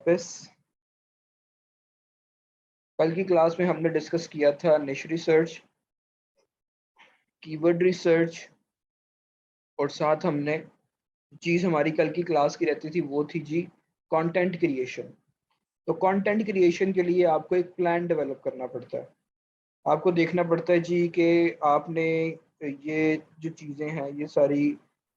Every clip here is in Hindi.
वापस। कल की क्लास में हमने डिस्कस किया था निश रिसर्च, कीवर्ड रिसर्च, और साथ हमने चीज़ हमारी कल की क्लास की रहती थी वो थी जी कंटेंट क्रिएशन। तो कंटेंट क्रिएशन के लिए आपको एक प्लान डेवलप करना पड़ता है। आपको देखना पड़ता है जी कि आपने ये जो चीज़ें हैं ये सारी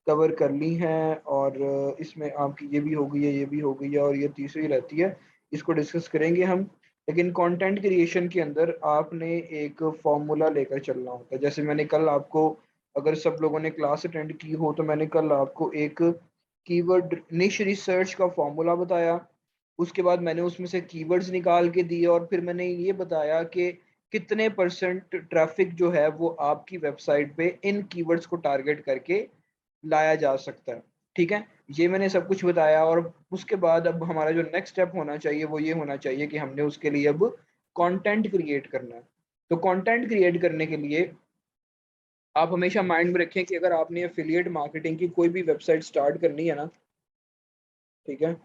कवर कर ली हैं, और इसमें आपकी ये भी हो गई है, ये भी हो गई है, और ये तीसरी रहती है, इसको डिस्कस करेंगे हम। लेकिन कंटेंट क्रिएशन के अंदर आपने एक फॉर्मूला लेकर चलना होता है। जैसे मैंने कल आपको, अगर सब लोगों ने क्लास अटेंड की हो, तो मैंने कल आपको एक कीवर्ड निश रिसर्च का फॉर्मूला बताया। उसके बाद मैंने उसमें से कीवर्ड्स निकाल के दिए, और फिर मैंने ये बताया कि कितने परसेंट ट्रैफिक जो है वो आपकी वेबसाइट पे इन कीवर्ड्स को टारगेट करके लाया जा सकता है। ठीक है, ये मैंने सब कुछ बताया। और उसके बाद अब हमारा जो नेक्स्ट स्टेप होना चाहिए वो ये होना चाहिए कि हमने उसके लिए अब कंटेंट क्रिएट करना है। तो कंटेंट क्रिएट करने के लिए आप हमेशा माइंड में रखें कि अगर आपने एफिलिएट मार्केटिंग की कोई भी वेबसाइट स्टार्ट करनी है ना, ठीक है,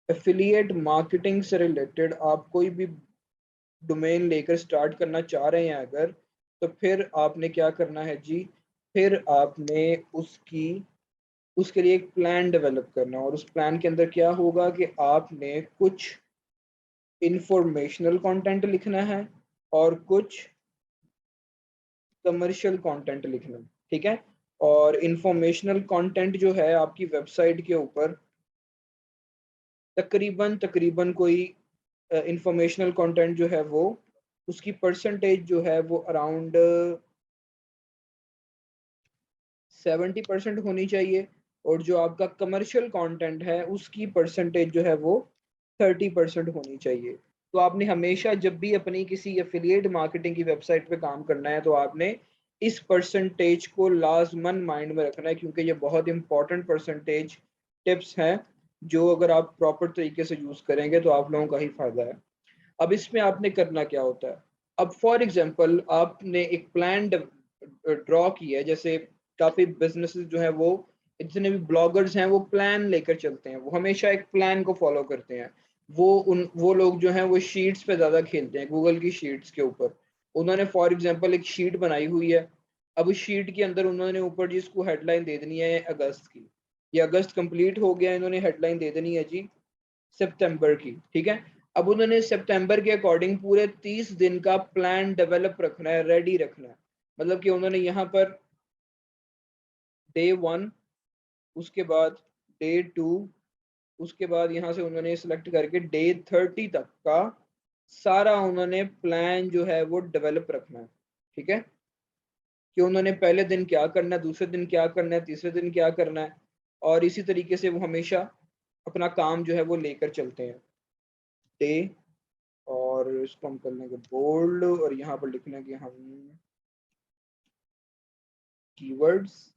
एफिलिएट मार्केटिंग से रिलेटेड आप कोई भी डोमेन लेकर स्टार्ट करना चाह रहे हैं अगर, तो फिर आपने क्या करना है जी, फिर आपने उसकी उसके लिए एक प्लान डेवलप करना है। और उस प्लान के अंदर क्या होगा कि आपने कुछ इंफॉर्मेशनल कंटेंट लिखना है और कुछ कमर्शियल कंटेंट लिखना है। ठीक है, और इंफॉर्मेशनल कंटेंट जो है आपकी वेबसाइट के ऊपर तकरीबन तकरीबन कोई इंफॉर्मेशनल कंटेंट जो है वो, उसकी परसेंटेज जो है वो अराउंड 70% होनी चाहिए। और जो आपका कमर्शियल कंटेंट है उसकी परसेंटेज जो है वो 30% होनी चाहिए। तो आपने हमेशा जब भी अपनी किसी एफिलिएट मार्केटिंग की वेबसाइट पे काम करना है तो आपने इस परसेंटेज को लाजमन माइंड में रखना है, क्योंकि ये बहुत इंपॉर्टेंट परसेंटेज टिप्स हैं जो अगर आप प्रॉपर तरीके से यूज़ करेंगे तो आप लोगों का ही फायदा है। अब इसमें आपने करना क्या होता है, अब फॉर एग्जांपल आपने एक प्लान ड्रॉ किया है। जैसे काफ़ी बिजनेसेस जो है वो, जितने भी ब्लॉगर्स हैं वो प्लान लेकर चलते हैं, वो हमेशा एक प्लान को फॉलो करते हैं। वो लोग जो हैं वो शीट्स पे ज़्यादा खेलते हैं, गूगल की शीट्स के ऊपर। उन्होंने फॉर एग्जांपल एक शीट बनाई हुई है। अब उस शीट के अंदर उन्होंने ऊपर जिसको हेडलाइन दे देनी है अगस्त की, ये अगस्त कंप्लीट हो गया, इन्होंने हेडलाइन दे देनी है जी सितंबर की। ठीक है, अब उन्होंने सितंबर के अकॉर्डिंग पूरे 30 दिन का प्लान डेवलप रखना है, रेडी रखना है। मतलब कि उन्होंने यहाँ पर डे 1, उसके बाद डे 2, उसके बाद यहाँ से उन्होंने सिलेक्ट करके डे 30 तक का सारा उन्होंने प्लान जो है वो डेवलप रखना है। ठीक है, कि उन्होंने पहले दिन क्या करना है, दूसरे दिन क्या करना है, तीसरे दिन क्या करना है, और इसी तरीके से वो हमेशा अपना काम जो है वो लेकर चलते हैं डे। और इसको हम कर लेंगे बोल्ड, और यहाँ पर लिखना है कि हम कीवर्ड्स।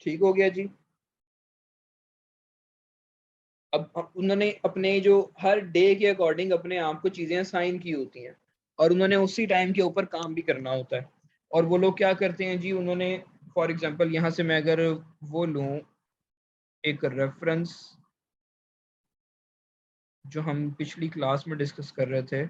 ठीक हो गया जी। अब उन्होंने अपने जो हर डे के अकॉर्डिंग अपने आप को चीज़ें साइन की होती हैं, और उन्होंने उसी टाइम के ऊपर काम भी करना होता है। और वो लोग क्या करते हैं जी, उन्होंने फॉर एग्जांपल यहाँ से मैं अगर वो लूँ एक रेफरेंस जो हम पिछली क्लास में डिस्कस कर रहे थे,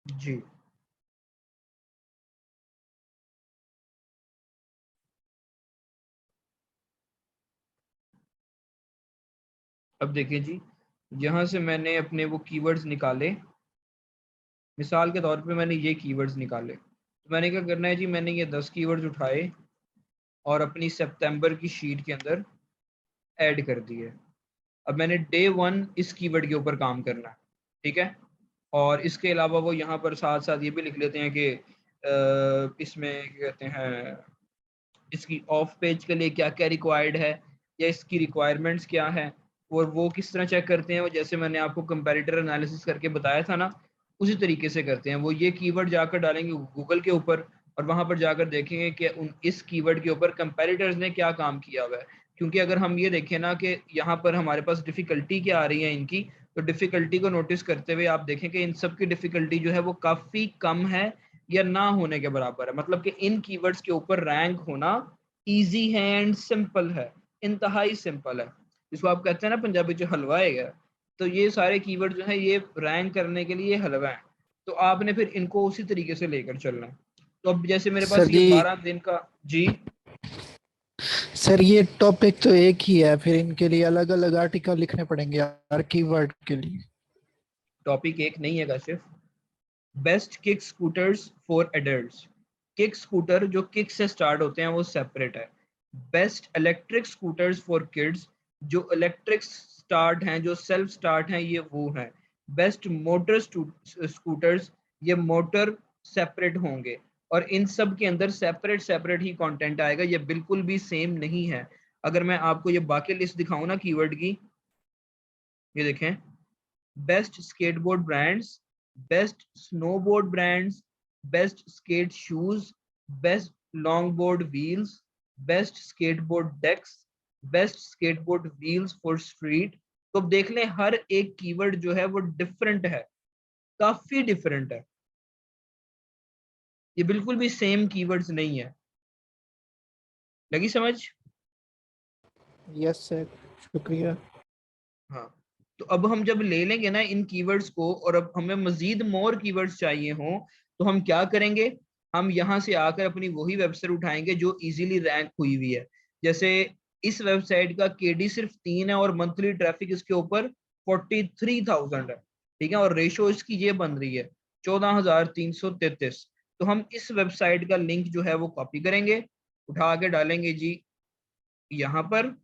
जी अब देखिए जी, यहाँ से मैंने अपने वो कीवर्ड्स निकाले। मिसाल के तौर पे मैंने ये कीवर्ड्स निकाले, तो मैंने क्या करना है जी, मैंने ये 10 कीवर्ड्स उठाए और अपनी सितंबर की शीट के अंदर ऐड कर दिए। अब मैंने डे 1 इस कीवर्ड के ऊपर काम करना है। ठीक है, और इसके अलावा वो यहाँ पर साथ साथ ये भी लिख लेते हैं कि इसमें क्या कहते हैं, इसकी ऑफ पेज के लिए क्या क्या रिक्वायर्ड है, या इसकी रिक्वायरमेंट्स क्या है, और वो किस तरह चेक करते हैं, वो जैसे मैंने आपको कंपैरेटर एनालिसिस करके बताया था ना, उसी तरीके से करते हैं। वो ये कीवर्ड जाकर डालेंगे गूगल के ऊपर और वहां पर जाकर देखेंगे कि इस कीवर्ड के ऊपर कंपैरेटर्स ने क्या काम किया हुआ है। क्योंकि अगर हम ये देखें ना कि यहाँ पर हमारे पास डिफिकल्टी क्या आ रही है इनकी, तो डिफिकल्टी को नोटिस करते हुए आप देखें कि इन सब की डिफिकल्टी जो है वो काफी कम है या ना होने के बराबर है। मतलब कि इन कीवर्ड्स के ऊपर रैंक होना इजी है एंड सिंपल है, इंतहाई सिंपल है। जिसको आप कहते हैं ना पंजाबी जो हलवा है, तो ये सारे कीवर्ड जो है ये रैंक करने के लिए हलवा है। तो आपने फिर इनको उसी तरीके से लेकर चलना है। तो अब जैसे मेरे सर पास ये जी, 12 दिन का जी। सर ये टॉपिक तो एक ही है, फिर इनके लिए अलग अलग आर्टिकल लिखने पड़ेंगे हर कीवर्ड के लिए। टॉपिक एक नहीं है Kashif. Best kick scooters for adults, kick scooter जो किक से स्टार्ट होते हैं वो सेपरेट है। Best electric scooters for kids, जो इलेक्ट्रिक स्टार्ट हैं, जो सेल्फ स्टार्ट हैं, ये वो हैं। बेस्ट मोटर स्कूटर्स, ये मोटर सेपरेट होंगे। और इन सब के अंदर सेपरेट सेपरेट ही कंटेंट आएगा, ये बिल्कुल भी सेम नहीं है। अगर मैं आपको ये बाकी लिस्ट दिखाऊं ना कीवर्ड की, ये देखें। Best skateboard brands, best snowboard brands, best skate shoes, best longboard wheels, best skateboard decks, best skateboard wheels for street। तो अब देख लें हर एक कीवर्ड जो है वो डिफरेंट है, काफी डिफरेंट है। ये बिल्कुल भी सेम कीवर्ड्स नहीं है। लगी समझ? यस सर, शुक्रिया। हाँ। तो अब हम जब ले लेंगे ना इन कीवर्ड्स को, और अब हमें मजीद मोर कीवर्ड्स चाहिए हों, तो हम क्या करेंगे? हम यहाँ से आकर अपनी वही वेबसाइट उठाएंगे जो इजीली रैंक हुई हुई है। जैसे इस वेबसाइट का केडी सिर्फ 3 है और मंथली ट्रैफिक इसके ऊपर 43,000 है। ठीक है, और रेशो इसकी ये बन रही है 14,333। तो हम इस वेबसाइट का लिंक जो है वो कॉपी करेंगे, उठा के डालेंगे जी यहाँ पर,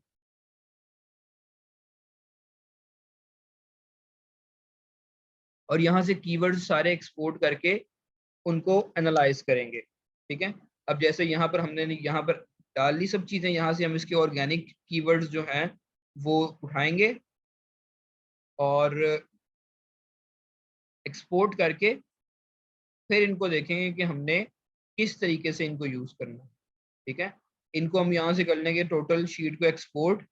और यहाँ से कीवर्ड्स सारे एक्सपोर्ट करके उनको एनालाइज करेंगे। ठीक है। अब जैसे यहाँ पर हमने यहाँ पर डाल ली सब चीजें, यहाँ से हम इसके ऑर्गेनिक कीवर्ड्स जो हैं वो उठाएंगे और एक्सपोर्ट करके फिर इनको देखेंगे कि हमने किस तरीके से इनको यूज करना है। ठीक है। इनको हम यहाँ से कर लेंगे टोटल शीट को एक्सपोर्ट।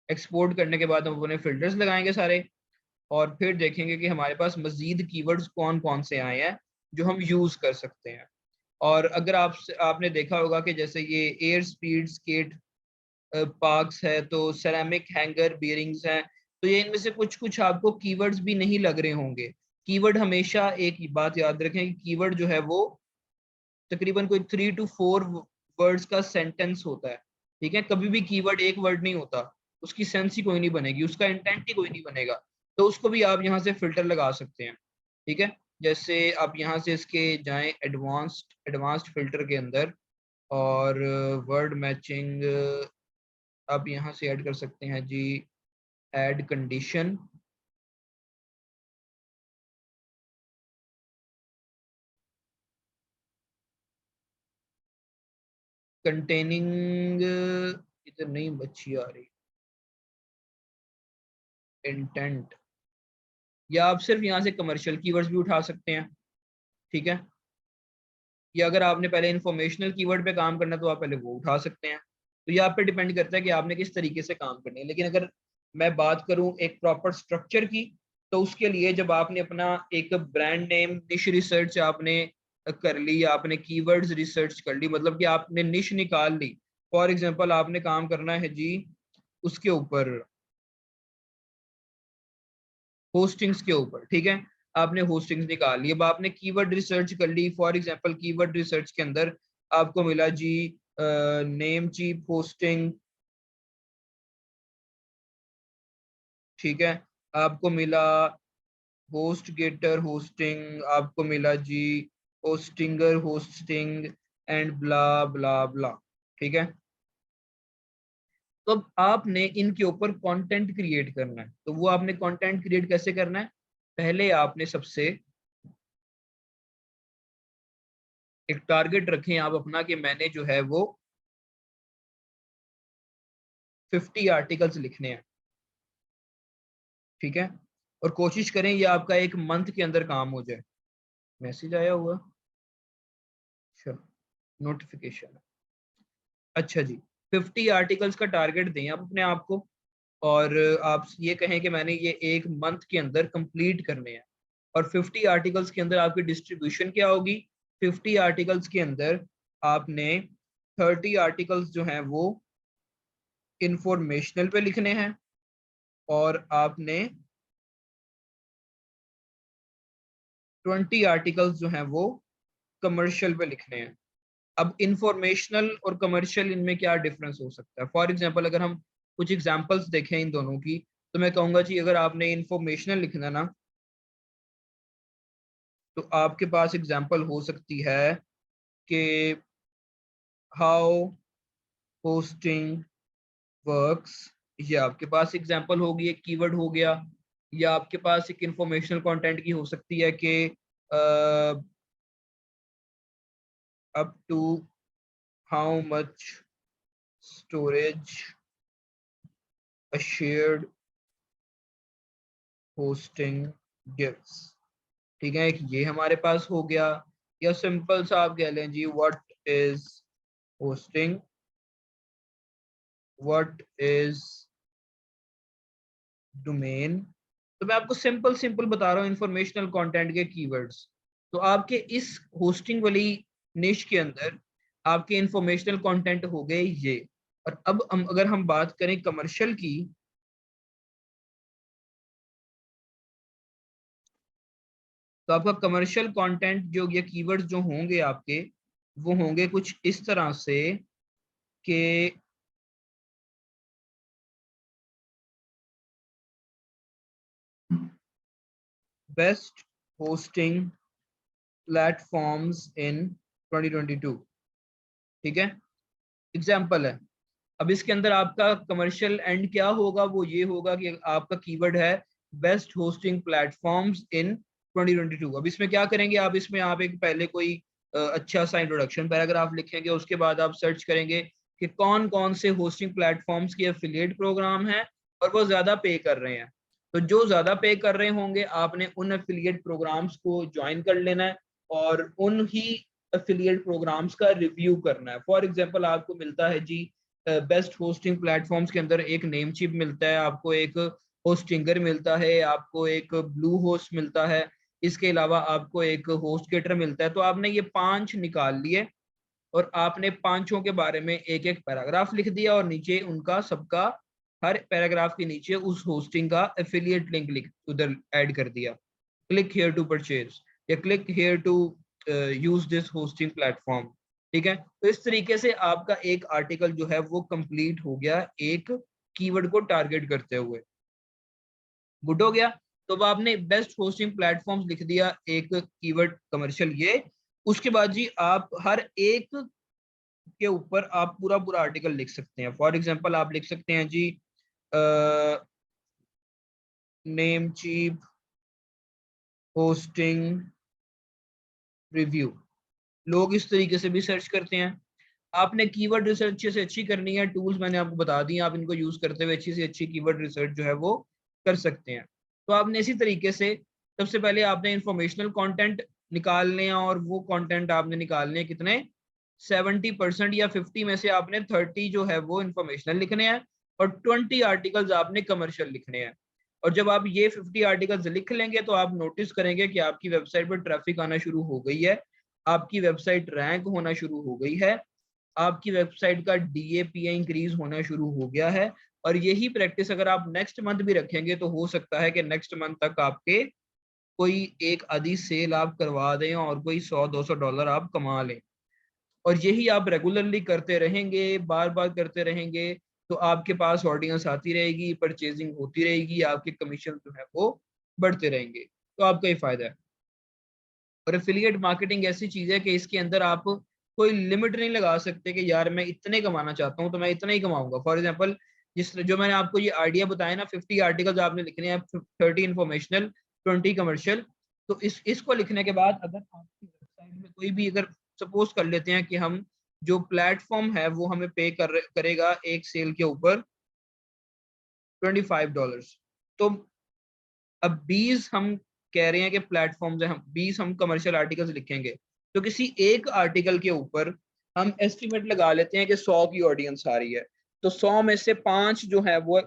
एक्सपोर्ट करने के बाद हम अपने फिल्टर्स लगाएंगे सारे, और फिर देखेंगे कि हमारे पास मजीद कीवर्ड्स कौन कौन से आए हैं जो हम यूज कर सकते हैं। और अगर आपने देखा होगा कि जैसे ये एयर स्पीड स्केट पार्क्स है, तो सेरामिक हैंगर बियरिंग्स हैं, तो ये इनमें से कुछ कुछ आपको कीवर्ड्स भी नहीं लग रहे होंगे। कीवर्ड हमेशा एक बात याद रखें कि कीवर्ड जो है वो तकरीबन कोई 3 to 4 वर्ड्स का सेंटेंस होता है। ठीक है, कभी भी कीवर्ड एक वर्ड नहीं होता, उसकी सेंस ही कोई नहीं बनेगी, उसका इंटेंट ही कोई नहीं बनेगा। तो उसको भी आप यहाँ से फिल्टर लगा सकते हैं। ठीक है। जैसे आप यहाँ से इसके जाएं एडवांस्ड फिल्टर के अंदर, और वर्ड मैचिंग आप यहाँ से ऐड कर सकते हैं जी, ऐड कंडीशन। कंटेनिंग इधर नहीं बच्ची आ रही, इंटेंट। या आप सिर्फ यहाँ से कमर्शियल कीवर्ड्स भी उठा सकते हैं। ठीक है। या अगर आपने पहले इंफॉर्मेशनल कीवर्ड पे काम करना है तो आप पहले वो उठा सकते हैं। तो ये आप पे डिपेंड करता है कि आपने किस तरीके से काम करनी है। लेकिन अगर मैं बात करूं एक प्रॉपर स्ट्रक्चर की, तो उसके लिए जब आपने अपना एक ब्रांड नेम निश रिसर्च आपने कर ली, आपने कीवर्ड्स रिसर्च कर ली, मतलब कि आपने निश निकाल ली। फॉर एग्जांपल आपने काम करना है जी उसके ऊपर, होस्टिंग्स के ऊपर। ठीक है। आपने होस्टिंग्स निकाल ली, अब आपने कीवर्ड रिसर्च कर ली। फॉर एग्जांपल कीवर्ड रिसर्च के अंदर आपको मिला जी नेम चीप होस्टिंग। ठीक है। आपको मिला होस्ट गेटर होस्टिंग, आपको मिला जी होस्टिंगर होस्टिंग, एंड ब्ला ब्ला ब्ला। ठीक है। तो अब आपने इनके ऊपर कंटेंट क्रिएट करना है। तो वो आपने कंटेंट क्रिएट कैसे करना है? पहले आपने सबसे एक टारगेट रखें आप अपना कि मैंने जो है वो 50 आर्टिकल्स लिखने हैं, ठीक है। और कोशिश करें ये आपका एक मंथ के अंदर काम हो जाए। मैसेज आया हुआ, चलो नोटिफिकेशन, अच्छा जी। 50 आर्टिकल्स का टारगेट दें आप अपने आप को, और आप ये कहें कि मैंने ये एक मंथ के अंदर कंप्लीट करने हैं। और 50 आर्टिकल्स के अंदर आपकी डिस्ट्रीब्यूशन क्या होगी? 50 आर्टिकल्स के अंदर आपने 30 आर्टिकल्स जो हैं वो इंफॉर्मेशनल पे लिखने हैं, और आपने 20 आर्टिकल्स जो हैं वो कमर्शियल पे लिखने हैं। अब इंफॉर्मेशनल और कमर्शियल, इनमें क्या डिफरेंस हो सकता है? फॉर एग्जांपल अगर हम कुछ एग्जांपल्स देखें इन दोनों की, तो मैं कहूँगा जी अगर आपने इंफॉर्मेशनल लिखना ना, तो आपके पास एग्जांपल हो सकती है कि हाउ होस्टिंग वर्क्स, ये आपके पास एग्जांपल होगी, एक कीवर्ड हो गया। या आपके पास एक इंफॉर्मेशनल कंटेंट की हो सकती है कि up to how much storage a shared hosting gives, ठीक है, एक ये हमारे पास हो गया। या सिंपल सा आप कह लें जी what is hosting, what is domain. तो मैं आपको सिंपल सिंपल बता रहा हूँ इंफॉर्मेशनल कंटेंट के कीवर्ड्स। तो आपके इस होस्टिंग वाली निश के अंदर आपके इंफॉर्मेशनल कंटेंट हो गए ये। और अब हम अगर हम बात करें कमर्शियल की, तो आपका कमर्शियल कंटेंट जो ये कीवर्ड्स जो होंगे आपके, वो होंगे कुछ इस तरह से कि बेस्ट होस्टिंग प्लेटफॉर्म्स इन 2022, ठीक है, एग्जाम्पल है। अब इसके अंदर आपका कमर्शियल एंड क्या होगा? वो ये होगा कि आपका कीवर्ड है बेस्ट होस्टिंग प्लेटफॉर्म्स इन 2022। अब इसमें क्या करेंगे आप? इसमें आप एक पहले कोई अच्छा सा इंट्रोडक्शन पैराग्राफ लिखेंगे, उसके बाद आप सर्च करेंगे कि कौन कौन से होस्टिंग प्लेटफॉर्म्स के एफिलिएट प्रोग्राम हैं और वो ज्यादा पे कर रहे हैं। तो जो ज्यादा पे कर रहे होंगे आपने उन एफिलिएट प्रोग्राम्स को ज्वाइन कर लेना है और उन ही एफिलिएट प्रोग्राम्स का रिव्यू करना है। फॉर एग्जाम्पल आपको मिलता है जी बेस्ट होस्टिंग प्लेटफॉर्म्स के अंदर एक नेमचिप मिलता है, आपको एक होस्टिंगर मिलता है, आपको एक ब्लू होस्ट मिलता है, इसके अलावा आपको एक होस्टगेटर मिलता है। तो आपने ये 5 निकाल लिए और आपने पांचों के बारे में एक एक पैराग्राफ लिख दिया और नीचे उनका सबका हर पैराग्राफ के नीचे उस होस्टिंग का एफिलिएट लिंक लिख उधर ऐड कर दिया। क्लिक हियर टू परचेज या click here to use this hosting platform, ठीक है। तो इस तरीके से आपका एक आर्टिकल जो है वो कंप्लीट हो गया एक कीवर्ड को टारगेट करते हुए। गुड हो गया। तो अब आपने बेस्ट होस्टिंग प्लेटफॉर्म्स लिख दिया, एक कीवर्ड कमर्शियल ये। उसके बाद जी आप हर एक के ऊपर आप पूरा पूरा आर्टिकल लिख सकते हैं। फॉर एग्जांपल आप लिख सकते हैं जी नेम चीप होस्टिंग रिव्यू। लोग इस तरीके से भी सर्च करते हैं। आपने कीवर्ड रिसर्च अच्छे से अच्छी करनी है, टूल्स मैंने आपको बता दिए, आप इनको यूज करते हुए अच्छी से अच्छी कीवर्ड रिसर्च जो है वो कर सकते हैं। तो आपने इसी तरीके से सबसे पहले आपने इंफॉर्मेशनल कंटेंट निकालने हैं और वो कंटेंट आपने निकालने हैं कितने? 70% या 50 में से आपने 30 जो है वो इंफॉर्मेशनल लिखने हैं और 20 आर्टिकल्स आपने कमर्शियल लिखने हैं। और जब आप ये 50 आर्टिकल्स लिख लेंगे तो आप नोटिस करेंगे कि आपकी वेबसाइट पर ट्रैफिक आना शुरू हो गई है, आपकी वेबसाइट रैंक होना शुरू हो गई है, आपकी वेबसाइट का DAPA इंक्रीज होना शुरू हो गया है। और यही प्रैक्टिस अगर आप नेक्स्ट मंथ भी रखेंगे तो हो सकता है कि नेक्स्ट मंथ तक आपके कोई एक आधी सेल आप करवा दें और कोई $100-200 आप कमा लें। और यही आप रेगुलरली करते रहेंगे, बार बार करते रहेंगे, तो आपके पास ऑडियंस आती रहेगी, परचेजिंग होती रहेगी, आपके कमीशन जो है वो बढ़ते रहेंगे। तो आपका ही फायदा है। और एफिलिएट मार्केटिंग ऐसी चीज है कि इसके अंदर आप कोई लिमिट नहीं लगा सकते कि यार मैं इतने कमाना चाहता हूँ तो मैं इतना ही कमाऊंगा। फॉर एग्जांपल जिस जो मैंने आपको ये आइडिया बताया ना, 50 आर्टिकल्स आपने लिखने हैं, 30 इंफॉर्मेशनल, 20 कमर्शियल। तो इसको लिखने के बाद अगर आपकी वेबसाइट में कोई भी, अगर सपोज कर लेते हैं कि हम जो प्लेटफॉर्म है वो हमें पे करेगा एक सेल के ऊपर $25। तो अब 20 हम कह रहे हैं कि प्लेटफॉर्म्स है, हम 20 हम कमर्शियल आर्टिकल्स लिखेंगे, तो किसी एक आर्टिकल के ऊपर हम एस्टिमेट लगा लेते हैं कि 100 की ऑडियंस आ रही है, तो 100 में से 5 जो है वो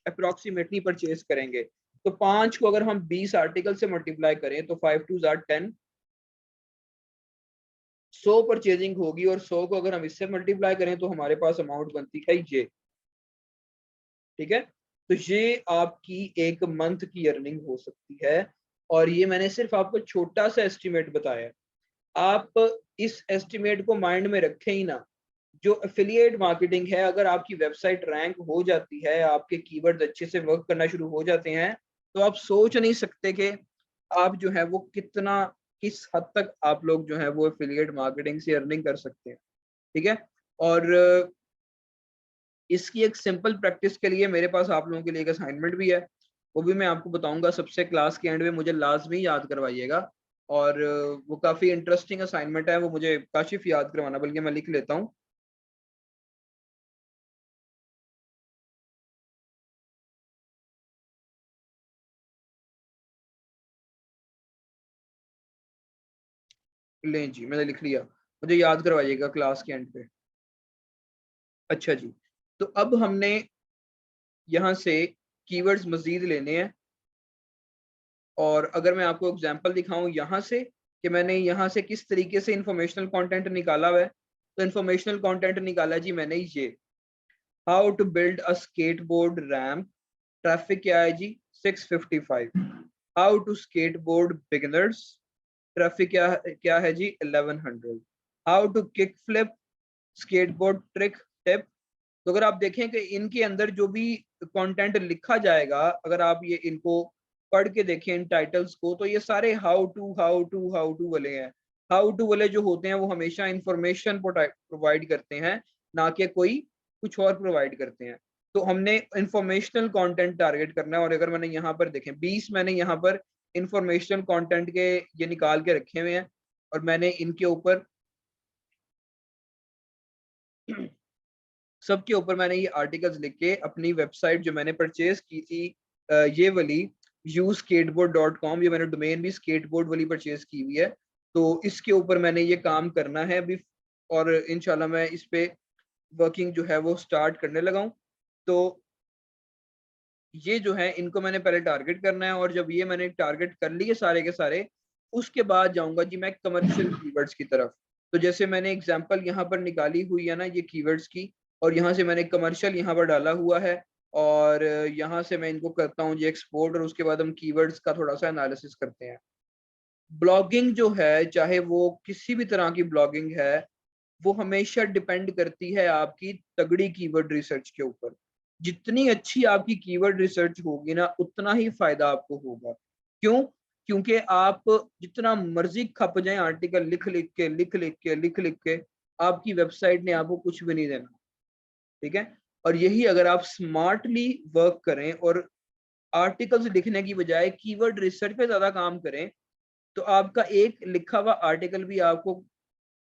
अप्रोक्सीमेटली परचेज करेंगे। तो 5 को अगर हम 20 आर्टिकल से मल्टीप्लाई करें तो 5 2 10, 100 परचेजिंग होगी, और 100 को अगर हम इससे मल्टीप्लाई करें तो हमारे पास अमाउंट बनती है ये। ठीक है, तो ये आपकी एक मंथ की अर्निंग हो सकती है, और ये मैंने सिर्फ आपको छोटा सा एस्टिमेट बताया। आप इस एस्टिमेट को माइंड में रखें ही ना। जो एफिलिएट मार्केटिंग है, अगर आपकी वेबसाइट रैंक हो जाती है, आपके कीवर्ड अच्छे से वर्क करना शुरू हो जाते हैं, तो आप सोच नहीं सकते कि आप जो है वो कितना, किस हद तक आप लोग जो है वो एफिलिएट मार्केटिंग से अर्निंग कर सकते हैं। ठीक है, और इसकी एक सिंपल प्रैक्टिस के लिए मेरे पास आप लोगों के लिए एक असाइनमेंट भी है, वो भी मैं आपको बताऊंगा सबसे क्लास के एंड में, मुझे लाजमी याद करवाइएगा। और वो काफ़ी इंटरेस्टिंग असाइनमेंट है, वो मुझे काशिफ याद करवाना, बल्कि मैं लिख लेता हूँ। लें जी, मैंने लिख लिया, मुझे याद करवाइएगा क्लास के एंड पे। अच्छा जी, तो अब हमने यहाँ से कीवर्ड्स मजीद लेने हैं, और अगर मैं आपको एग्जांपल दिखाऊं यहाँ से कि मैंने यहाँ से किस तरीके से इंफॉर्मेशनल कंटेंट निकाला हुआ है, तो इंफॉर्मेशनल कंटेंट निकाला जी मैंने ये, how to build a skateboard ramp, traffic क्या है जी 655। How to skateboard beginners, traffic क्या है जी 1100। How to kickflip skateboard trick tip. तो अगर आप देखें कि इनके अंदर जो भी कंटेंट लिखा जाएगा, अगर आप ये इनको पढ़ के देखें इन टाइटल्स को, तो ये सारे हाउ टू वाले हैं। हाउ टू वाले जो होते हैं वो हमेशा इंफॉर्मेशन प्रोवाइड करते हैं, ना कि कोई कुछ और प्रोवाइड करते हैं। तो हमने इंफॉर्मेशनल कंटेंट टारगेट करना है, और अगर मैंने यहाँ पर देखें 20 मैंने यहाँ पर इंफॉर्मेशनल कंटेंट के ये निकाल के रखे हुए हैं, और मैंने इनके ऊपर सबके ऊपर मैंने ये आर्टिकल्स लिख के अपनी वेबसाइट जो मैंने परचेज की थी, ये वाली uskateboard.com, ये मैंने डोमेन भी स्केटबोर्ड वाली परचेज की हुई है, तो इसके ऊपर मैंने ये काम करना है अभी, और इंशाल्लाह मैं इस पे वर्किंग जो है वो स्टार्ट करने लगा हूँ। तो ये जो है इनको मैंने पहले टारगेट करना है, और जब ये मैंने टारगेट कर लिए सारे के सारे, उसके बाद जाऊंगा जी मैं कमर्शियल कीवर्ड्स की तरफ। तो जैसे मैंने एग्जांपल यहाँ पर निकाली हुई है ना ये कीवर्ड्स की, और यहाँ से मैंने कमर्शियल यहाँ पर डाला हुआ है, और यहाँ से मैं इनको करता हूँ जी एक्सपोर्ट, और उसके बाद हम कीवर्ड्स का थोड़ा सा एनालिसिस करते हैं। ब्लॉगिंग जो है, चाहे वो किसी भी तरह की ब्लॉगिंग है, वो हमेशा डिपेंड करती है आपकी तगड़ी कीवर्ड रिसर्च के ऊपर। जितनी अच्छी आपकी कीवर्ड रिसर्च होगी ना, उतना ही फायदा आपको होगा। क्यों? क्योंकि आप जितना मर्जी खप जाए आर्टिकल लिख लिख के आपकी वेबसाइट ने आपको कुछ भी नहीं देना। ठीक है, और यही अगर आप स्मार्टली वर्क करें और आर्टिकल्स लिखने की बजाय कीवर्ड रिसर्च पे ज्यादा काम करें, तो आपका एक लिखा हुआ आर्टिकल भी आपको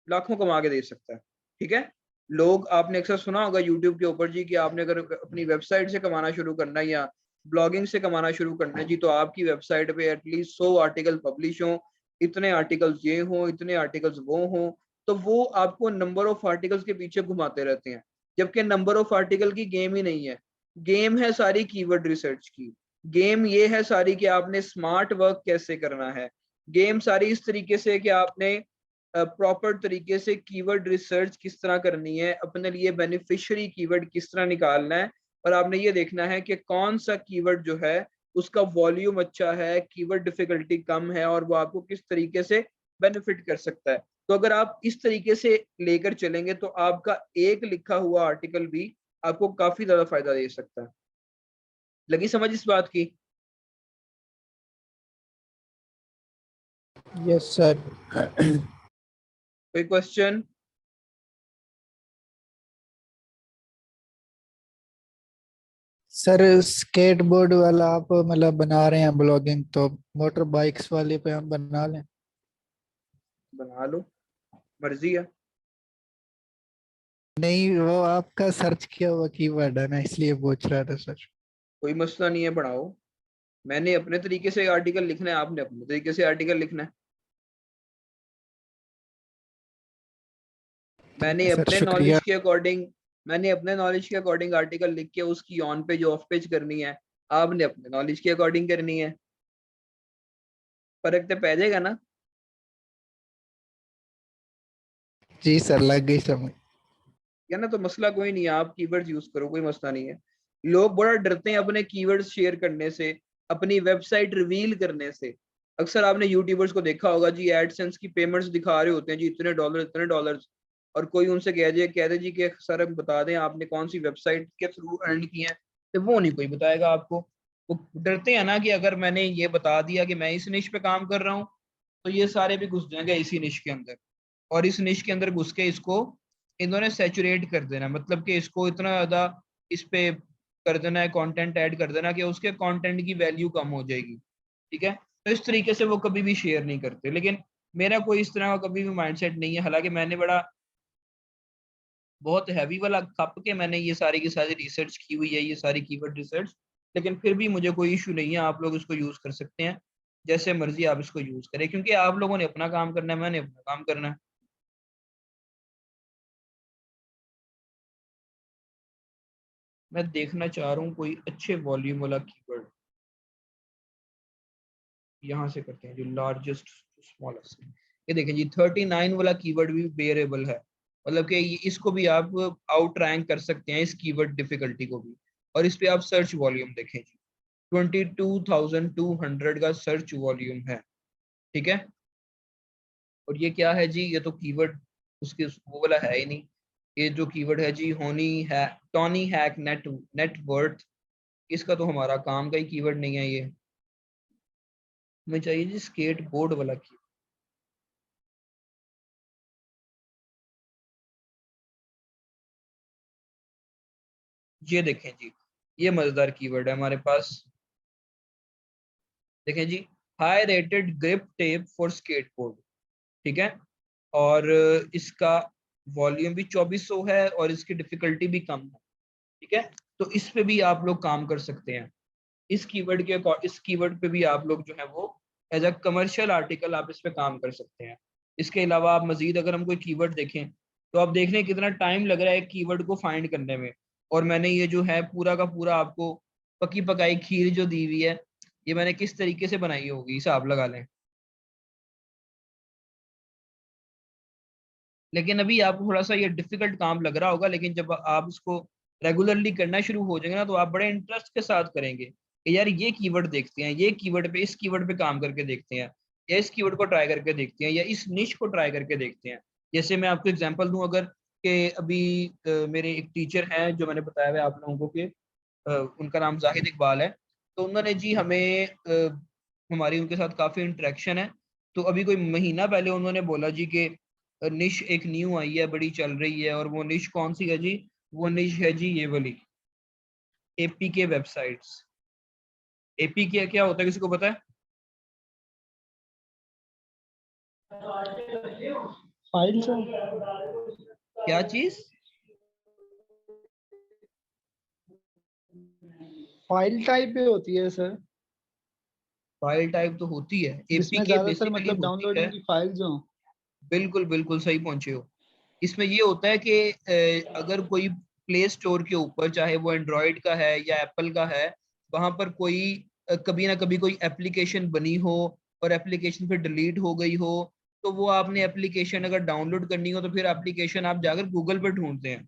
लाखों कमा के दे सकता है। ठीक है, लोग, आपने अक्सर सुना होगा यूट्यूब के ऊपर जी कि आपने अगर अपनी वेबसाइट से कमाना शुरू करना है या ब्लॉगिंग से कमाना शुरू करना है जी, तो आपकी वेबसाइट पे एटलीस्ट 100 आर्टिकल पब्लिश हो, इतने आर्टिकल्स ये हों, इतने आर्टिकल्स वो हों। तो वो आपको नंबर ऑफ आर्टिकल्स के पीछे घुमाते रहते हैं, जबकि नंबर ऑफ आर्टिकल की गेम ही नहीं है। गेम है सारी कीवर्ड रिसर्च की। गेम ये है सारी कि आपने स्मार्ट वर्क कैसे करना है। गेम सारी इस तरीके से कि आपने प्रॉपर तरीके से कीवर्ड रिसर्च किस तरह करनी है, अपने लिए बेनिफिशियरी कीवर्ड किस तरह निकालना है, और आपने ये देखना है कि कौन सा कीवर्ड जो है उसका वॉल्यूम अच्छा है, कीवर्ड डिफिकल्टी कम है, और वो आपको किस तरीके से बेनिफिट कर सकता है। तो अगर आप इस तरीके से लेकर चलेंगे तो आपका एक लिखा हुआ आर्टिकल भी आपको काफी ज्यादा फायदा दे सकता है। लगी समझ इस बात की? Yes sir. कोई क्वेश्चन? सर स्केटबोर्ड वाला आप मतलब बना रहे हैं ब्लॉगिंग, तो मोटर बाइक्स वाले पे हम बना लें? बना लो, मर्जी है। नहीं, वो आपका सर्च किया हुआ कीवर्ड है ना, इसलिए पूछ रहा था सर। कोई मसला नहीं है, पढ़ाओ। मैंने अपने तरीके से आर्टिकल लिखना है, आपने अपने तरीके से आर्टिकल लिखना है। ठीक है मैंने सर, अपने शुक्रिया। नॉलेज के अकॉर्डिंग मैंने अपने नॉलेज के अकॉर्डिंग आर्टिकल लिख के उसकी ऑन पेज ऑफ पेज करनी है, आपने अपने नॉलेज के अकॉर्डिंग करनी है। फर्क तो पै जाएगा ना। जी सर, लग गई समझ। या ना, तो मसला कोई नहीं है, आप कीवर्ड्स यूज करो, कोई मसला नहीं है। लोग बड़ा डरते हैं अपने कीवर्ड्स शेयर करने से, अपनी वेबसाइट रिवील करने से। अक्सर आपने यूट्यूबर्स को देखा होगा जी, एडसेंस की पेमेंट्स दिखा रहे होते हैं जी, इतने डॉलर इतने डॉलर्स, और कोई उनसे कह दे जी कि सर हम बता दें आपने कौन सी वेबसाइट के थ्रू अर्न किए हैं, तो वो नहीं कोई बताएगा आपको। वो डरते हैं ना कि अगर मैंने ये बता दिया कि मैं इस निश पे काम कर रहा हूँ, तो ये सारे भी घुस जाएंगे इसी निश के अंदर, और इस निश के अंदर घुस के इसको इन्होंने सैचुरेट कर देना, मतलब कि इसको इतना ज्यादा इस पे कर देना है, कंटेंट ऐड कर देना कि उसके कंटेंट की वैल्यू कम हो जाएगी। ठीक है, तो इस तरीके से वो कभी भी शेयर नहीं करते। लेकिन मेरा कोई इस तरह का कभी भी माइंडसेट नहीं है, हालांकि मैंने बड़ा बहुत हैवी वाला खप के मैंने ये सारी की सारी रिसर्च की हुई है, ये सारी कीवर्ड रिसर्च। लेकिन फिर भी मुझे कोई इशू नहीं है, आप लोग इसको यूज कर सकते हैं, जैसे मर्जी आप इसको यूज करें, क्योंकि आप लोगों ने अपना काम करना है, मैंने अपना काम करना है। मैं देखना चाह रहा हूँ कोई अच्छे वॉल्यूम वाला कीवर्ड। यहाँ से करते हैं जो लार्जेस्ट स्मॉलेस्ट। ये देखें जी, 39 वाला कीवर्ड भी वेरिएबल है, मतलब कि इसको भी आप आउट रैंक कर सकते हैं, इस कीवर्ड डिफिकल्टी को भी। और इस पे आप सर्च वॉल्यूम देखें जी, 22,200 का सर्च वॉल्यूम है। ठीक है, और ये क्या है जी, ये तो कीवर्ड उसके वो वाला है ही नहीं। ये जो कीवर्ड है जी, होनी है, टॉनी हैक नेटवर्थ, इसका तो हमारा काम का ही कीवर्ड नहीं है ये। हमें चाहिए जी स्केट बोर्ड वाला कीवर्ड। ये देखें जी, ये मजेदार कीवर्ड है हमारे पास। देखें जी, high rated grip tape for skateboard. ठीक है, और इसका वॉल्यूम भी 2400 है और इसकी डिफिकल्टी भी कम है। ठीक है, तो इस पे भी आप लोग काम कर सकते हैं। इस कीवर्ड पे भी आप लोग जो है वो एज अ कमर्शियल आर्टिकल आप इस पे काम कर सकते हैं। इसके अलावा आप मजीद अगर हम कोई कीवर्ड देखें, तो आप देख रहे हैं कितना टाइम लग रहा है एक कीवर्ड को फाइंड करने में। और मैंने ये जो है पूरा का पूरा आपको पकी पकाई खीर जो दी हुई है, ये मैंने किस तरीके से बनाई होगी, हिसाब लगा लें। लेकिन अभी आपको थोड़ा सा ये डिफिकल्ट काम लग रहा होगा, लेकिन जब आप इसको रेगुलरली करना शुरू हो जाएंगे ना, तो आप बड़े इंटरेस्ट के साथ करेंगे कि यार ये कीवर्ड देखते हैं, ये कीवर्ड पे इस कीवर्ड पे काम करके देखते हैं, या इस कीवर्ड को ट्राई करके देखते हैं, या इस निश को ट्राई करके देखते हैं। जैसे मैं आपको एग्जांपल दूं, अगर कि अभी मेरे एक टीचर हैं जो मैंने बताया हुआ है आप लोगों को कि उनका नाम जाहिद इकबाल है। तो उन्होंने जी हमें हमारी उनके साथ काफ़ी इंटरेक्शन है। तो अभी कोई महीना पहले उन्होंने बोला जी कि निश एक न्यू आई है, बड़ी चल रही है, और वो निश कौन सी है जी, वो निश है जी ये वाली, एपीके वेबसाइट्स। एपीके क्या होता है, किसी को पता है? फाइल से। क्या चीज? फाइल टाइप पे होती है सर, फाइल टाइप तो होती है, जिसमें एपीके ज्यादातर बेसिकली मतलब होती है। डाउनलोडिंग की फाइल जो। बिल्कुल बिल्कुल सही पहुंचे हो। इसमें ये होता है कि अगर कोई प्ले स्टोर के ऊपर, चाहे वो एंड्रॉयड का है या एप्पल का है, वहां पर कोई कभी ना कभी कोई एप्लीकेशन बनी हो और एप्लीकेशन फिर डिलीट हो गई हो, तो वो आपने एप्लीकेशन अगर डाउनलोड करनी हो, तो फिर एप्लीकेशन आप जाकर गूगल पर ढूंढते हैं।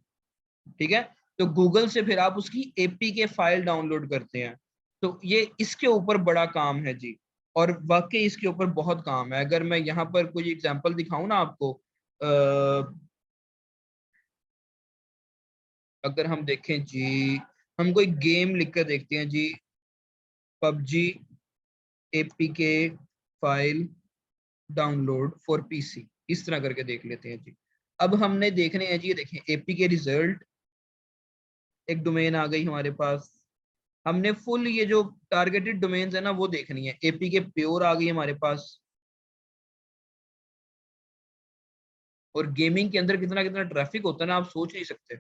ठीक है, तो गूगल से फिर आप उसकी एपीके फाइल डाउनलोड करते हैं। तो ये इसके ऊपर बड़ा काम है जी, और वाकई इसके ऊपर बहुत काम है। अगर मैं यहाँ पर कोई एग्जांपल दिखाऊं ना आपको, अगर हम देखें जी, हम कोई गेम लिख कर देखते हैं जी, PUBG APK file download for PC, इस तरह करके देख लेते हैं जी। अब हमने देखने हैं जी, ये देखें एपीके रिजल्ट, एक डोमेन आ गई हमारे पास। हमने फुल ये जो टारगेटेड डोमेन्स है ना वो देखनी है, एपीके प्योर आ गई हमारे पास। और गेमिंग के अंदर कितना कितना ट्रैफिक होता है ना, आप सोच नहीं सकते।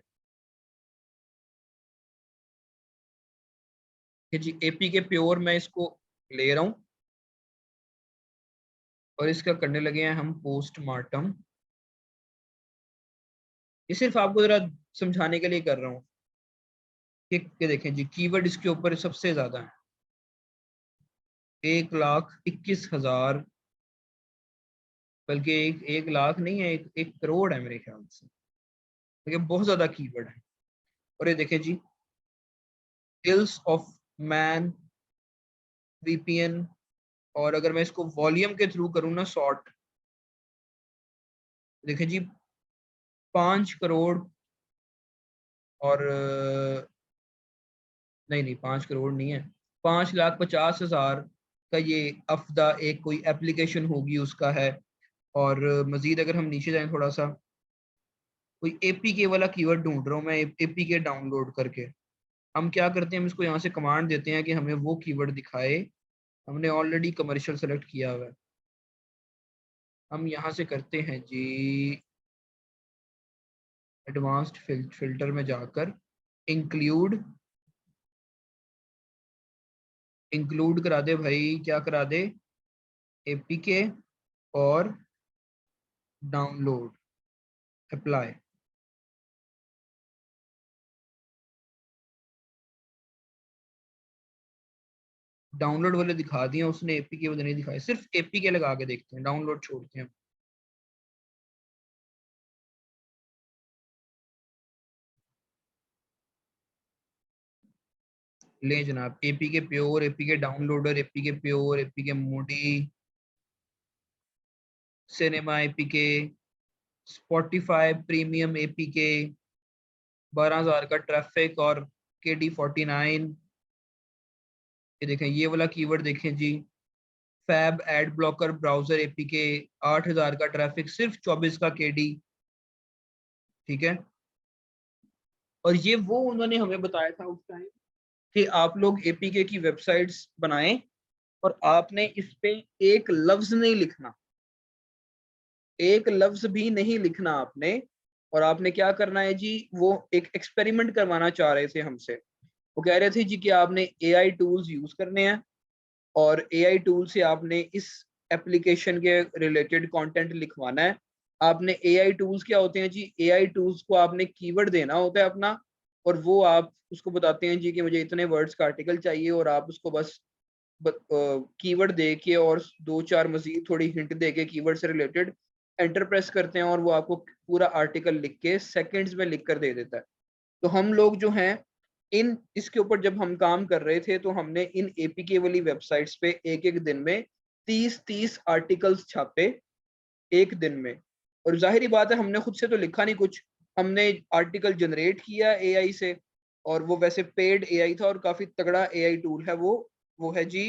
कि जी एपी के प्योर मैं इसको ले रहा हूं और इसका करने लगे हैं हम पोस्टमार्टम। ये सिर्फ आपको जरा समझाने के लिए कर रहा हूँ कि देखें जी कीवर्ड इसके ऊपर सबसे ज्यादा है, 1,21,000, बल्कि 1 लाख नहीं है, 1 करोड़ है मेरे ख्याल से, लेकिन बहुत ज्यादा कीवर्ड है। और ये देखें जी स्किल्स ऑफ मैन, वीपीएन, और अगर मैं इसको वॉल्यूम के थ्रू करूँ ना सॉर्ट, देखें जी 5 करोड़ और नहीं नहीं 5 करोड़ नहीं है, 5,50,000 का ये अफदा एक कोई एप्लीकेशन होगी उसका है। और मजीद अगर हम नीचे जाएं थोड़ा सा, कोई एपीके वाला कीवर्ड ढूंढ रहा हूँ मैं, एपीके डाउनलोड करके। हम क्या करते हैं, हम इसको यहाँ से कमांड देते हैं कि हमें वो कीवर्ड दिखाए। हमने ऑलरेडी कमर्शियल सेलेक्ट किया हुआ है, हम यहाँ से करते हैं जी एडवांस्ड फिल्टर में जाकर इंक्लूड, इंक्लूड करा दे भाई, क्या करा दे, एपीके और डाउनलोड, अप्लाई। डाउनलोड वाले दिखा दिए उसने, एपीके वाले नहीं दिखाए, सिर्फ एपीके लगा के देखते हैं, डाउनलोड छोड़ते हैं। ले जनाब, APK pure, APK downloader, APK pure, APK mody, cinema APK, Spotify premium APK, 12,000 का ट्रैफिक, और KD49। ये देखें ये वाला कीवर्ड देखें जी, fab ad blocker browser APK, 8,000 का ट्रैफिक, सिर्फ 24 का केडी। ठीक है, और ये वो उन्होंने हमें बताया था उस टाइम कि आप लोग एपीके की वेबसाइट्स बनाएं और आपने इस पे एक लफ्ज नहीं लिखना, एक लफ्ज भी नहीं लिखना आपने। और आपने क्या करना है जी, वो एक एक्सपेरिमेंट करवाना चाह रहे थे हमसे। वो कह रहे थे जी कि आपने एआई टूल्स यूज करने हैं और एआई टूल से आपने इस एप्लीकेशन के रिलेटेड कंटेंट लिखवाना है। आपने एआई टूल्स क्या होते हैं जी, एआई टूल्स को आपने कीवर्ड देना होता है अपना, और वो आप उसको बताते हैं जी कि मुझे इतने वर्ड्स का आर्टिकल चाहिए, और आप उसको बस कीवर्ड दे के और दो चार मजीद थोड़ी हिंट दे के कीवर्ड से रिलेटेड एंटर प्रेस करते हैं और वो आपको पूरा आर्टिकल लिख के सेकंड्स में लिख कर दे देता है। तो हम लोग जो हैं इन इसके ऊपर जब हम काम कर रहे थे तो हमने इन एपीके वाली वेबसाइट्स पे एक एक दिन में 30-30 आर्टिकल्स छापे एक दिन में। और जाहिर बात है हमने खुद से तो लिखा नहीं कुछ, हमने आर्टिकल जनरेट किया एआई से, और वो वैसे पेड एआई था और काफी तगड़ा एआई टूल है वो है जी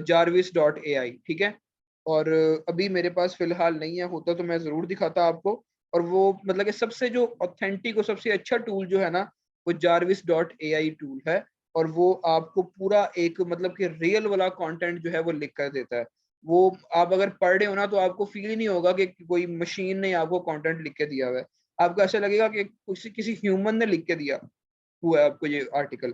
jarvis.ai। ठीक है, और अभी मेरे पास फिलहाल नहीं है, होता तो मैं जरूर दिखाता आपको। और वो मतलब कि सबसे जो ऑथेंटिक और सबसे अच्छा टूल जो है ना, वो jarvis.ai टूल है। और वो आपको पूरा एक मतलब कि रियल वाला कंटेंट जो है वो लिख कर देता है। वो आप अगर पढ़ रहे हो ना तो आपको फील ही नहीं होगा कि कोई मशीन ने आपको कंटेंट लिख के दिया हुआ है, आपको ऐसा लगेगा कि किसी किसी ह्यूमन ने लिख के दिया हुआ है आपको ये आर्टिकल।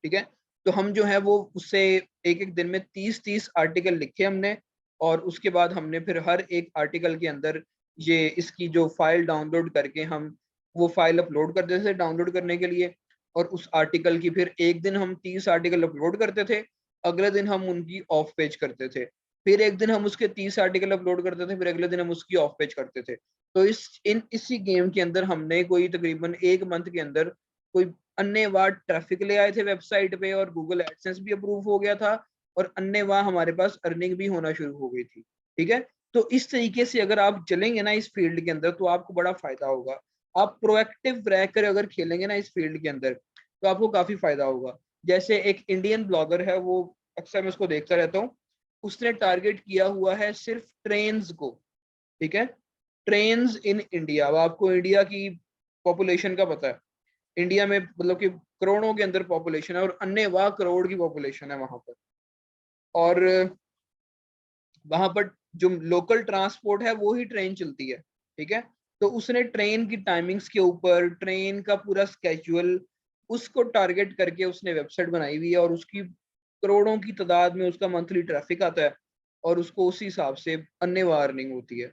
ठीक है, तो हम जो है वो उससे एक एक दिन में 30-30 आर्टिकल लिखे हमने, और उसके बाद हमने फिर हर एक आर्टिकल के अंदर ये इसकी जो फाइल डाउनलोड करके हम वो फाइल अपलोड कर देते थे डाउनलोड करने के लिए। और उस आर्टिकल की फिर एक दिन हम 30 आर्टिकल अपलोड करते थे, अगले दिन हम उनकी ऑफ पेज करते थे, फिर एक दिन हम उसके 30 आर्टिकल अपलोड करते थे, फिर अगले दिन हम उसकी ऑफ पेज करते थे। तो इसी गेम के अंदर हमने कोई तकरीबन एक मंथ के अंदर कोई अन्यवार ट्रैफिक ले आए थे वेबसाइट पे, और गूगल एडसेंस भी अप्रूव हो गया था, और अन्यवार हमारे पास अर्निंग भी होना शुरू हो गई थी। ठीक है, तो इस तरीके से अगर आप चलेंगे ना इस फील्ड के अंदर तो आपको बड़ा फायदा होगा। आप प्रोएक्टिव रहकर अगर खेलेंगे ना इस फील्ड के अंदर तो आपको काफी फायदा होगा। जैसे एक इंडियन ब्लॉगर है, वो अक्सर मैं उसको देखता रहता हूँ, उसने टारगेट किया हुआ है सिर्फ ट्रेन्स को। ठीक है, ट्रेन्स इन इंडिया, अब आपको इंडिया की पॉपुलेशन का पता है, इंडिया में मतलब कि करोड़ों के अंदर पॉपुलेशन है, और अन्य वाह करोड़ की पॉपुलेशन है वहां पर। और वहां पर जो लोकल ट्रांसपोर्ट है वो ही ट्रेन चलती है। ठीक है, तो उसने ट्रेन की टाइमिंग्स के ऊपर, ट्रेन का पूरा स्केड्यूल, उसको टारगेट करके उसने वेबसाइट बनाई हुई है और उसकी करोड़ों की तादाद में उसका मंथली ट्रैफिक आता है और उसको उसी हिसाब से अन्यवार अर्निंग होती है।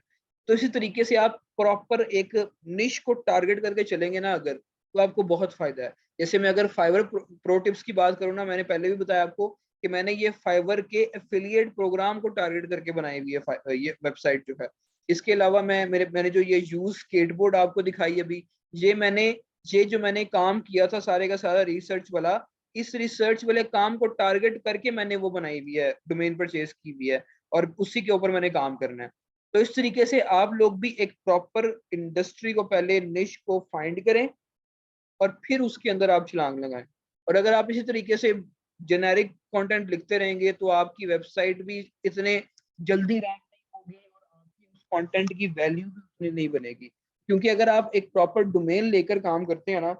तो इसी तरीके से आप प्रॉपर एक निश को टारगेट करके चलेंगे ना अगर, तो आपको बहुत फायदा है। जैसे मैं अगर फाइवर प्रो टिप्स की बात करूँ ना, मैंने पहले भी बताया आपको कि मैंने ये फाइवर के एफिलिएट प्रोग्राम को टारगेट करके बनाई हुई है ये वेबसाइट जो है। इसके अलावा मैंने जो ये यूज स्केटबोर्ड आपको दिखाई अभी, ये जो मैंने काम किया था सारे का सारा रिसर्च वाला, इस रिसर्च वाले काम को टारगेट करके मैंने वो बनाई हुई है, डोमेन परचेज की हुई है और उसी के ऊपर मैंने काम करना है। तो इस तरीके से आप लोग भी एक प्रॉपर इंडस्ट्री को पहले निश को फाइंड करें और फिर उसके अंदर आप छलांग लगाएं। और अगर आप इसी तरीके से जेनेरिक कंटेंट लिखते रहेंगे तो आपकी वेबसाइट भी इतने जल्दी रैंक नहीं होगी और आपकी उस कंटेंट की वैल्यू भी उतनी नहीं बनेगी। क्योंकि अगर आप एक प्रॉपर डोमेन लेकर काम करते हैं ना,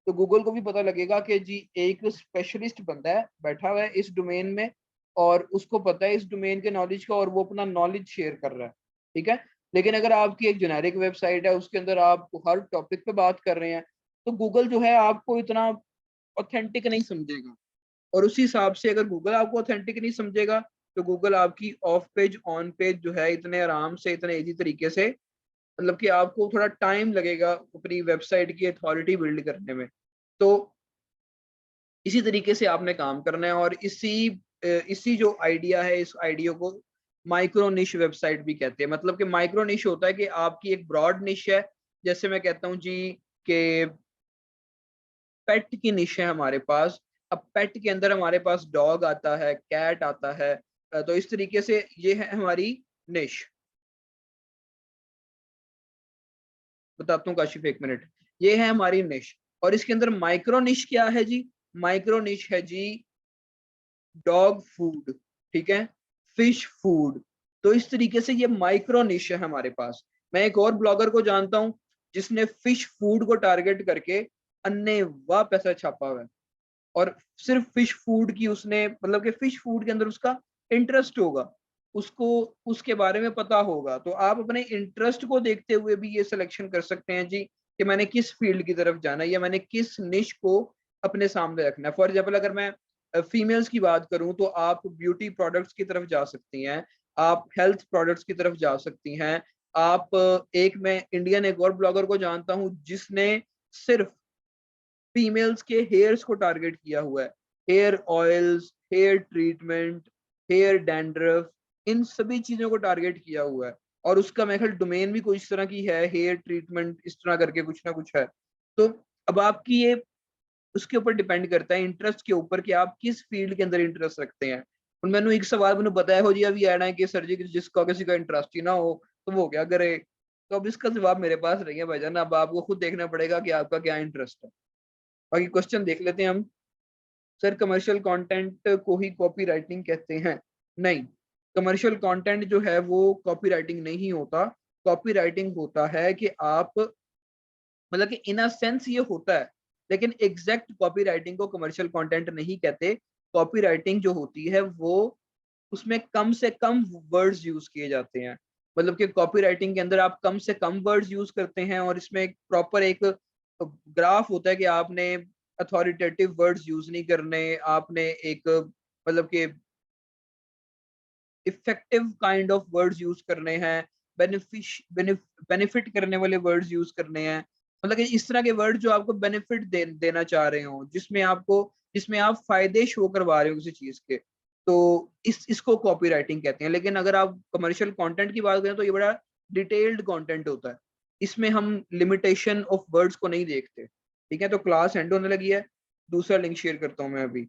तो गूगल को भी पता लगेगा कि जी एक स्पेशलिस्ट बंदा है बैठा हुआ है इस डोमेन में और उसको पता है इस डोमेन के नॉलेज का और वो अपना नॉलेज शेयर कर रहा है। ठीक है। लेकिन अगर आपकी एक जेनेरिक वेबसाइट है, उसके अंदर आप हर टॉपिक पे बात कर रहे हैं, तो गूगल जो है आपको इतना ऑथेंटिक नहीं समझेगा। और उसी हिसाब से अगर गूगल आपको ऑथेंटिक नहीं समझेगा, तो गूगल आपकी ऑफ पेज ऑन पेज जो है इतने आराम से इतने इजी तरीके से, मतलब कि आपको थोड़ा टाइम लगेगा अपनी वेबसाइट की अथॉरिटी बिल्ड करने में। तो इसी तरीके से आपने काम करना है और इसी जो आइडिया है, इस आइडिया को माइक्रो निश वेबसाइट भी कहते हैं। मतलब कि माइक्रो निश होता है कि आपकी एक ब्रॉड निश है। जैसे मैं कहता हूँ जी कि पेट की निश है हमारे पास। अब पेट के अंदर हमारे पास डॉग आता है, कैट आता है। तो इस तरीके से ये है हमारी निश। बताता हूँ काशिफ, एक मिनट। ये है हमारी निश और इसके अंदर माइक्रो निश क्या है जी? माइक्रो निश है जी डॉग फूड, ठीक है, फिश फूड। तो इस तरीके से ये माइक्रो निश है हमारे पास। मैं एक और ब्लॉगर को जानता हूँ जिसने फिश फूड को टारगेट करके अन्य वाह पैसा छापा हुआ है। और सिर्फ फिश फूड की उसने, मतलब कि फिश फूड के अंदर उसका इंटरेस्ट होगा, उसको उसके बारे में पता होगा। तो आप अपने इंटरेस्ट को देखते हुए भी ये सिलेक्शन कर सकते हैं जी कि मैंने किस फील्ड की तरफ जाना है या मैंने किस निश को अपने सामने रखना है। फॉर एग्जाम्पल अगर मैं फीमेल्स की बात करूं तो आप ब्यूटी प्रोडक्ट्स की तरफ जा सकती हैं, आप हेल्थ प्रोडक्ट्स की तरफ जा सकती हैं। आप एक मैं इंडियन एक और ब्लॉगर को जानता हूं जिसने सिर्फ फीमेल्स के हेयर्स को टारगेट किया हुआ है। Hair oils, hair treatment, hair dandruff, इन सभी चीजों को टारगेट किया हुआ है। और उसका मेरे ख्याल डोमेन भी कुछ इस तरह की है, हेयर ट्रीटमेंट इस तरह करके कुछ ना कुछ है। तो अब आपकी ये उसके ऊपर डिपेंड करता है इंटरेस्ट के ऊपर कि आप किस फील्ड के अंदर इंटरेस्ट रखते हैं। और मैंने एक सवाल मैंने बताया हो जी अभी ऐड है कि सर जी जिसका किसी का इंटरेस्ट ही ना हो तो वो क्या करे। तो अब इसका जवाब मेरे पास नहीं है भाईजान, अब आपको खुद देखना पड़ेगा कि आपका क्या इंटरेस्ट है। बाकी क्वेश्चन देख लेते हैं हम। सर कमर्शियल कंटेंट को ही कॉपी राइटिंग कहते हैं? नहीं, कमर्शियल कंटेंट जो है वो कॉपी राइटिंग नहीं होता। कॉपी राइटिंग होता है कि आप, मतलब कि इन अ सेंस ये होता है, लेकिन एग्जैक्ट कॉपी राइटिंग को कमर्शियल कंटेंट नहीं कहते। कॉपी राइटिंग जो होती है वो, उसमें कम से कम वर्ड्स यूज किए जाते हैं। मतलब कि कॉपी राइटिंग के अंदर आप कम से कम वर्ड्स यूज करते हैं और इसमें एक प्रॉपर एक ग्राफ होता है कि आपने अथॉरिटेटिव वर्ड्स यूज नहीं करने, आपने एक मतलब कि effective kind of words use करने हैं, बेनिफिट करने वाले वर्ड्स यूज करने हैं। मतलब कि इस तरह के वर्ड जो आपको देना चाह रहे हो, जिसमें आप फायदे शो करवा रहे हो किसी चीज के। तो इसको कॉपी राइटिंग कहते हैं। लेकिन अगर आप कमर्शियल कंटेंट की बात करें तो ये बड़ा डिटेल्ड कंटेंट होता है। इसमें हम लिमिटेशन ऑफ वर्ड्स को नहीं देखते। ठीक है, तो क्लास एंड होने लगी है। दूसरा लिंक शेयर करता हूँ मैं अभी।